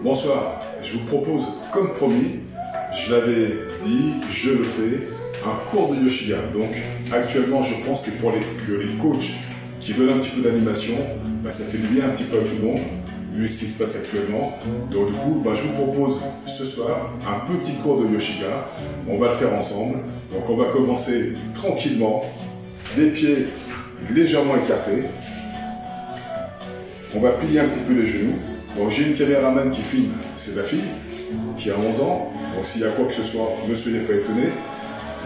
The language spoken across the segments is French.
Bonsoir, je vous propose, comme promis, je l'avais dit, je le fais, un cours de Yoshiga. Donc actuellement, je pense que pour les coachs qui veulent un petit peu d'animation, ça fait du bien un petit peu à tout le monde, vu ce qui se passe actuellement. Donc du coup, je vous propose ce soir un petit cours de Yoshiga. On va le faire ensemble. Donc on va commencer tranquillement, les pieds légèrement écartés. On va plier un petit peu les genoux. Donc j'ai une caméraman qui filme, c'est ma fille, qui a 11 ans. Donc s'il y a quoi que ce soit, ne soyez pas étonnés.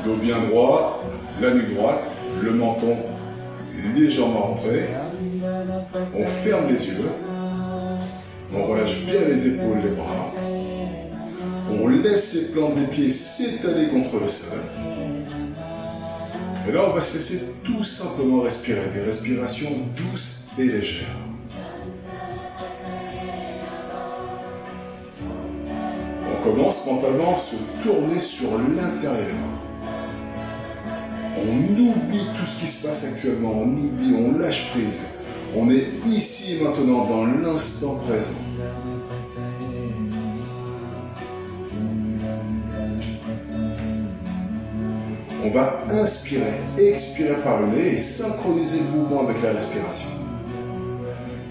Dos bien droit, la nuque droite, le menton légèrement rentré. On ferme les yeux. On relâche bien les épaules, les bras. On laisse les plantes des pieds s'étaler contre le sol. Et là, on va se laisser tout simplement respirer. Des respirations douces et légères. On commence mentalement à se tourner sur l'intérieur. On oublie tout ce qui se passe actuellement, on oublie, on lâche prise. On est ici et maintenant dans l'instant présent. On va inspirer, expirer par le nez et synchroniser le mouvement avec la respiration.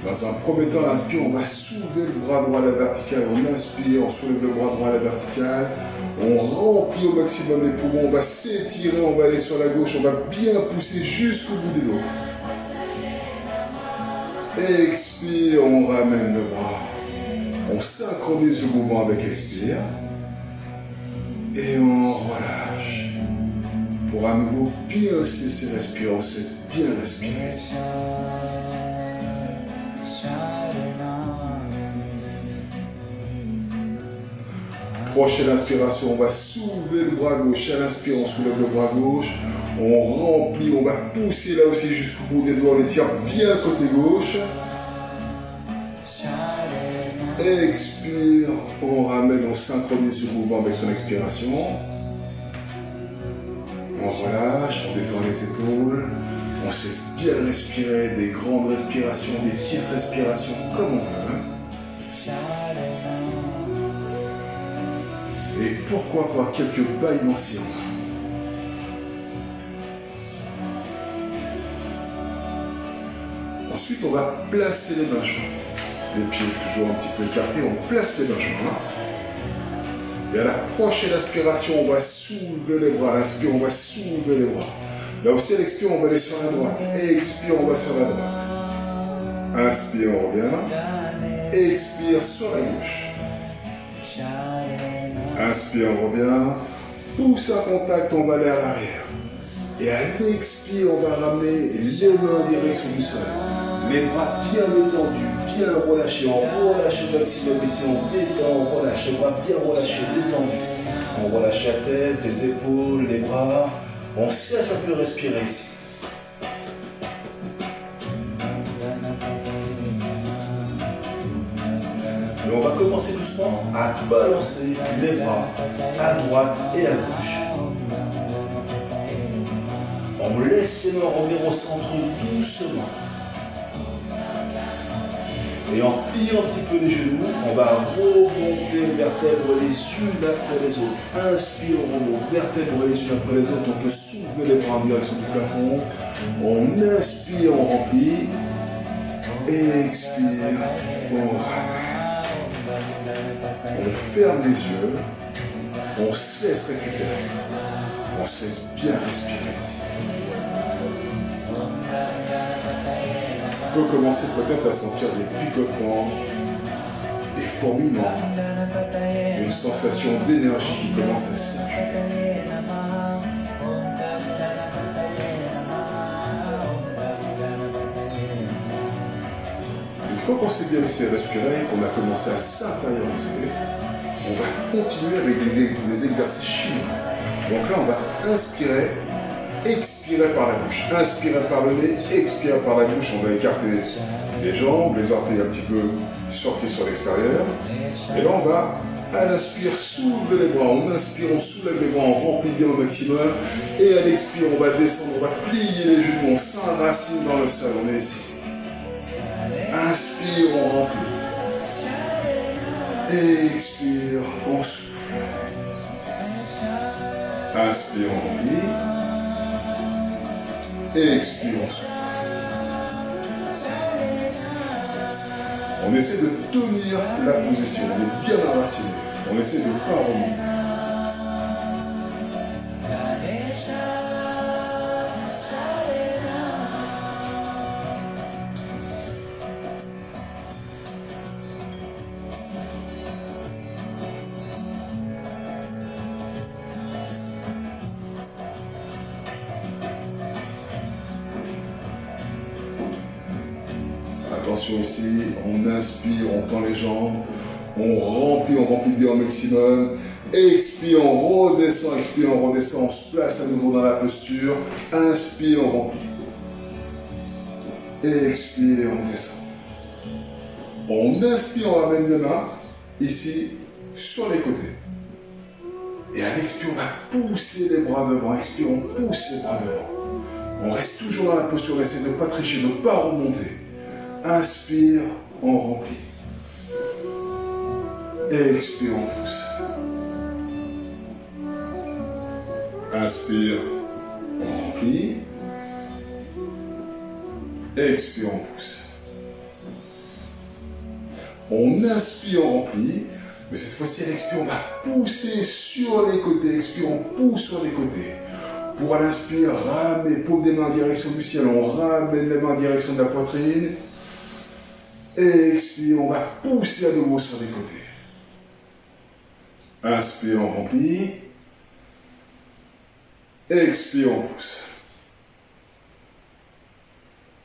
Dans un premier temps, à l'inspire, on va soulever le bras droit à la verticale. On inspire, on soulève le bras droit à la verticale. On remplit au maximum les poumons. On va s'étirer, on va aller sur la gauche. On va bien pousser jusqu'au bout des dos. Expire, on ramène le bras. On synchronise le mouvement avec l'expire. Et on relâche. Pour à nouveau bien se laisser respirer. On se laisse bien respirer ici. Prochaine inspiration, on va soulever le bras gauche. À l'inspire, on soulève le bras gauche. On remplit, on va pousser là aussi jusqu'au bout des doigts. On étire bien le côté gauche. Expire, on ramène, on synchronise le mouvement avec son expiration. On relâche, on détend les épaules. On se laisse bien respirer, des grandes respirations, des petites respirations comme on veut. Et pourquoi pas quelques bâillements si on a. Ensuite, on va placer les mains jointes. Les pieds toujours un petit peu écartés, on place les mains jointes. Et à la prochaine inspiration, on va soulever les bras. À l'inspire, on va soulever les bras. Là aussi, à l'expire, on va aller sur la droite. Expire, on va sur la droite. Inspire, on revient. Expire sur la gauche. Inspire, on revient. Pousse un contact, on va aller à l'arrière. Et à l'expire, on va ramener les mains en direction du sol. Les bras bien détendus, bien relâchés. On relâche au maximum ici, on détend, on relâche. Les bras bien relâchés, détendus. On relâche la tête, les épaules, les bras. On se laisse un peu respirer ici. Et on va commencer doucement à balancer les bras à droite et à gauche. On laisse les mains revenir au centre doucement. Et en pliant un petit peu les genoux, on va remonter les vertèbres les unes après les autres. Inspire, on remonte, vertèbres les unes après les autres. On peut soulever les bras en direction du plafond. On inspire, on remplit. Expire, on ramène. On ferme les yeux. On se laisse récupérer. On se laisse bien respirer ici. On peut commencer peut-être à sentir des picotements, des fourmillements, une sensation d'énergie qui commence à circuler. Une fois qu'on s'est bien laissé respirer, qu'on a commencé à s'intérioriser, on va continuer avec des exercices chimiques. Donc là, on va inspirer. Expirez par la bouche, inspirez par le nez, expirez par la bouche, on va écarter les jambes, les orteils un petit peu sortis sur l'extérieur. Et là on va, à l'inspire, soulever les bras, on inspire, on soulève les bras, on remplit bien au maximum. Et à l'expire, on va descendre, on va plier les genoux, on s'enracine dans le sol, on est ici. Inspire, on remplit. Expire, on souffle. Inspire, on remplit. Expire, on souffle. On essaie de tenir la position, on est bien enraciné. On essaie de ne pas remonter. Attention ici, on inspire, on tend les jambes, on remplit le bien au maximum, expire, on redescend, expire, on redescend, on se place à nouveau dans la posture, inspire, on remplit, expire, on descend. On inspire, on ramène les mains, ici, sur les côtés. Et à l'expire, on va pousser les bras devant, expire, on pousse les bras devant. On reste toujours dans la posture, on essaie de ne pas tricher, de ne pas remonter. Inspire, on remplit. Expire, on pousse. Inspire, on remplit. Expire, on pousse. On inspire, on remplit. Mais cette fois-ci, à l'expire, on va pousser sur les côtés. Expire, on pousse sur les côtés. Pour l'inspire, ramener, paume des mains en direction du ciel. On ramène les mains en direction de la poitrine. Expire, on va pousser à nouveau sur les côtés. Inspire, on remplit. Expire, on pousse.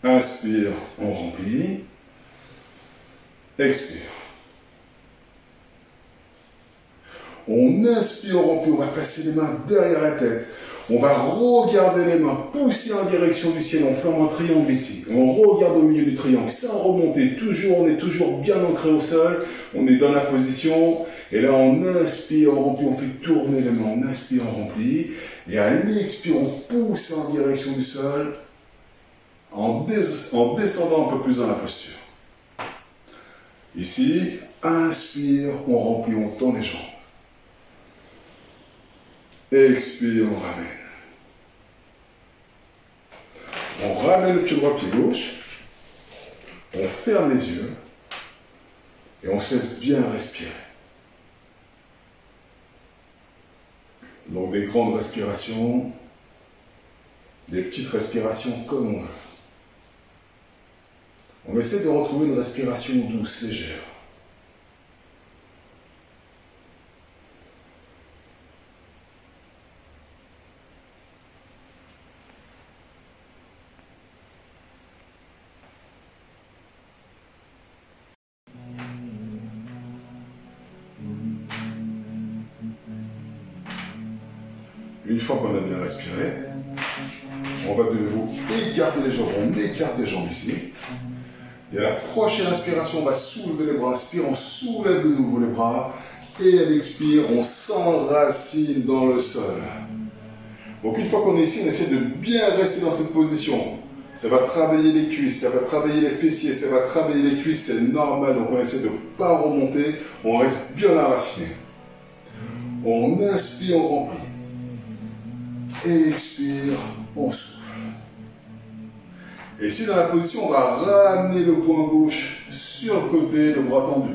Inspire, on remplit. Expire. On inspire, on remplit, on va placer les mains derrière la tête. On va regarder les mains, pousser en direction du ciel, on forme un triangle ici. On regarde au milieu du triangle, sans remonter, toujours, on est toujours bien ancré au sol, on est dans la position, et là on inspire, on remplit, on fait tourner les mains, on inspire, on remplit, et à l'expire, on pousse en direction du sol, en descendant un peu plus dans la posture. Ici, inspire, on remplit, on tend les jambes. Expire, on ramène. On ramène le pied droit, pied gauche. On ferme les yeux. Et on se laisse bien respirer. Donc des grandes respirations. Des petites respirations comme on veut. On essaie de retrouver une respiration douce, légère. Une fois qu'on a bien respiré, on va de nouveau écarter les jambes. On écarte les jambes ici. Et à la prochaine inspiration, on va soulever les bras. Inspire, on soulève de nouveau les bras. Et à l'expire, on s'enracine dans le sol. Donc une fois qu'on est ici, on essaie de bien rester dans cette position. Ça va travailler les cuisses, ça va travailler les fessiers, ça va travailler les cuisses, c'est normal. Donc on essaie de ne pas remonter, on reste bien enraciné. On inspire, on remplit. Expire, on souffle. Et ici dans la position, on va ramener le poing gauche sur le côté, le bras tendu.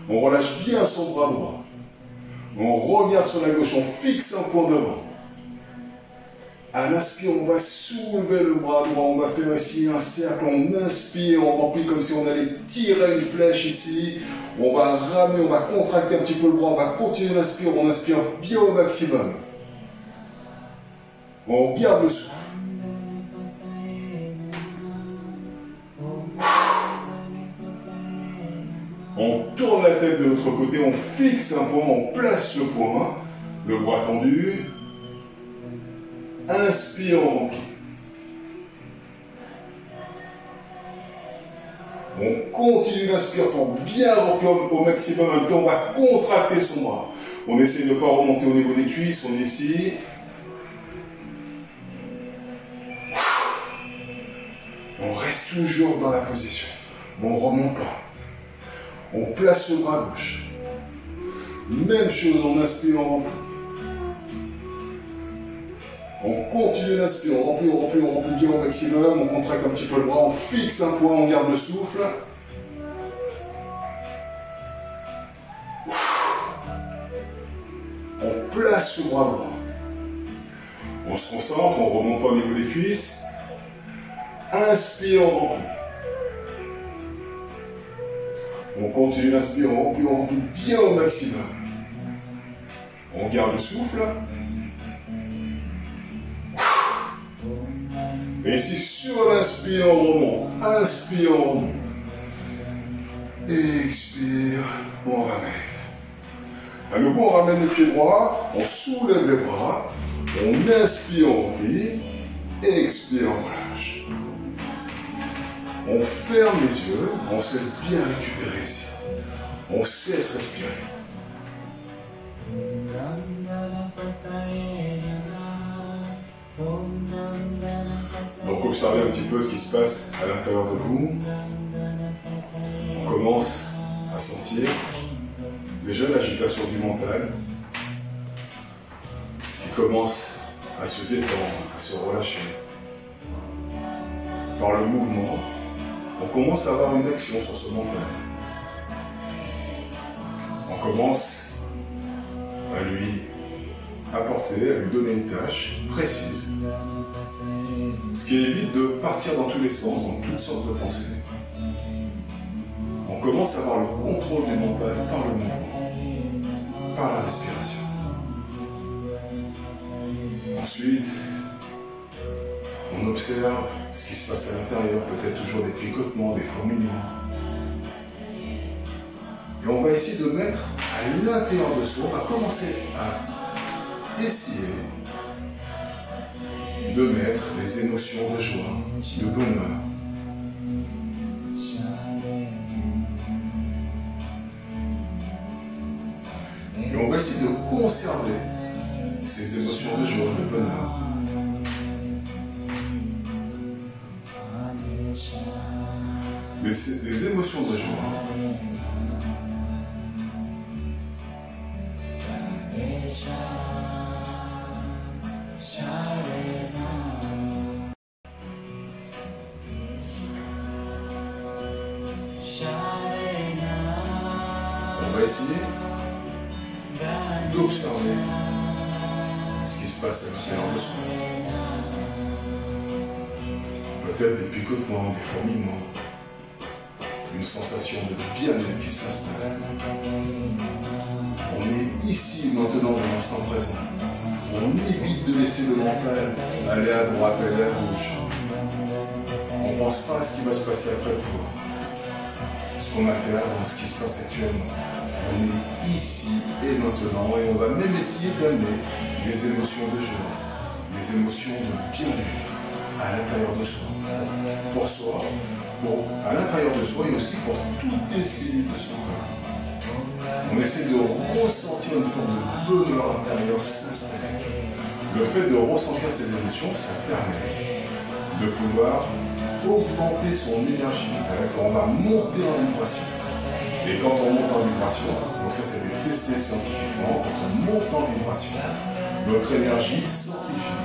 On relâche bien son bras droit. On regarde sur la gauche, on fixe un point devant. À l'inspire, on va soulever le bras droit, on va faire ici un cercle, on inspire, on remplit comme si on allait tirer une flèche ici. On va ramener, on va contracter un petit peu le bras, on va continuer l'inspire, on inspire bien au maximum. On garde le souffle. On tourne la tête de l'autre côté, on fixe un point, on place le point, le bras tendu. Inspire, on remplit. On continue d'inspirer pour bien remplir au maximum. En même temps, on va contracter son bras. On essaie de ne pas remonter au niveau des cuisses, on est ici. On reste toujours dans la position. On ne remonte pas. On place le bras gauche. Même chose, on inspire, on remplit. On continue d'inspirer, on remplit bien au maximum, on contracte un petit peu le bras, on fixe un point, on garde le souffle. On place le bras droit. On se concentre, on remonte pas au niveau des cuisses. Inspire, on remplit. On continue d'inspirer, on remplit bien au maximum. On garde le souffle. Et ici, sur l'inspire, on remonte. Inspire, on remonte. Expire, on ramène. À nouveau, on ramène le pied droit, on soulève les bras, on inspire, on remplit. Expire, on relâche. On ferme les yeux, on se laisse bien récupérer ici. On se laisse respirer. Donc observez un petit peu ce qui se passe à l'intérieur de vous. On commence à sentir déjà l'agitation du mental qui commence à se détendre, à se relâcher. Par le mouvement, on commence à avoir une action sur ce mental. On commence à lui apporter, à lui donner une tâche précise, ce qui évite de partir dans tous les sens, dans toutes sortes de pensées. On commence à avoir le contrôle du mental par le mouvement, par la respiration. Ensuite, on observe ce qui se passe à l'intérieur, peut-être toujours des picotements, des fourmillements. Et on va essayer de mettre à l'intérieur de soi, on va commencer à essayer de mettre des émotions de joie, de bonheur. Et on va essayer de conserver ces émotions de joie, de bonheur. Des émotions de joie. On va essayer d'observer ce qui se passe à l'intérieur de soi. Peut-être des picotements, des fourmillements, une sensation de bien-être qui s'installe. On est ici, maintenant, dans l'instant présent. On évite de laisser le mental aller à droite, aller à gauche. On ne pense pas à ce qui va se passer après pour ce qu'on a fait avant, ce qui se passe actuellement. On est ici et maintenant et on va même essayer d'amener des émotions de joie, des émotions de bien-être à l'intérieur de soi. Pour soi, à l'intérieur de soi et aussi pour toutes les cellules de son corps. On essaie de ressentir une forme de bonheur intérieur s'installer. Le fait de ressentir ces émotions, ça permet de pouvoir augmenter son énergie vitale quand on va monter en vibration. Et quand on monte en vibration, donc ça c'est testé scientifiquement, quand on monte en vibration, notre énergie s'amplifie.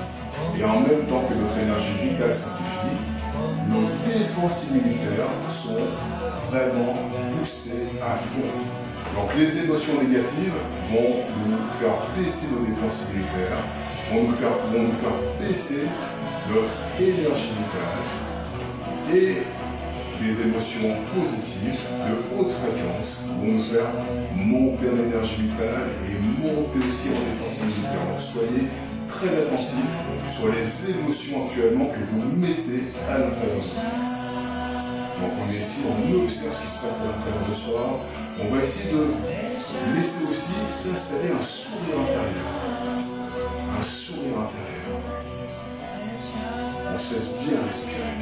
Et en même temps que notre énergie vitale s'amplifie, nos défenses immunitaires sont vraiment boostées à fond. Donc les émotions négatives vont nous faire baisser nos défenses immunitaires, vont nous faire baisser notre énergie vitale. Et les émotions positives de haute fréquence vont nous faire monter en énergie vitale et monter aussi en défense immunitaire. Donc soyez très attentifs sur les émotions actuellement que vous mettez à l'intérieur de vous. Donc on est ici, on observe ce qui se passe à l'intérieur de soi. On va essayer de laisser aussi s'installer un sourire intérieur. Un sourire intérieur. On se laisse bien respirer.